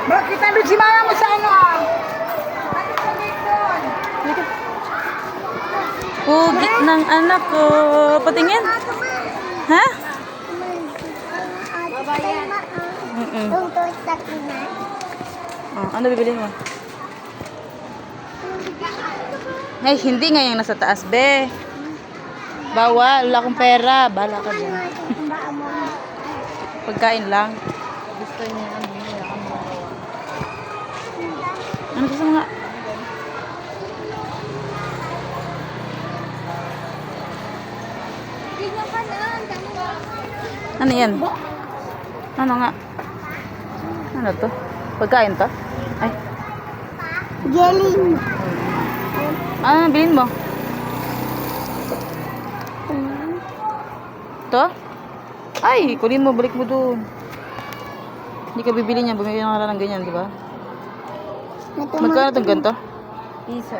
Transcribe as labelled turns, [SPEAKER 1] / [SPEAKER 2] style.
[SPEAKER 1] Bakit nandun si mama mo sa ano ah? Ano sa doon?
[SPEAKER 2] Pugit ng anak ko. Patingin. Ha?
[SPEAKER 1] Babayan.
[SPEAKER 2] Oh, ano bibili mo? Ay, hindi nga yung nasa taas, be. Bawal, wala akong pera. Bahala ka dyan. Pagkain lang.
[SPEAKER 1] Gusto niya ang bumili ako.
[SPEAKER 2] Ano gusto mo nga? Ano yan? Ano nga? Ano to? Pagkain to? Ay.
[SPEAKER 1] Jelly.
[SPEAKER 2] Ano bilhin mo? To? Ay, kunin mo, balik mo doon. Hindi ka bibili niyan, bumili ka ng ganyan, di ba? Magkano itong ganito?
[SPEAKER 1] Piso.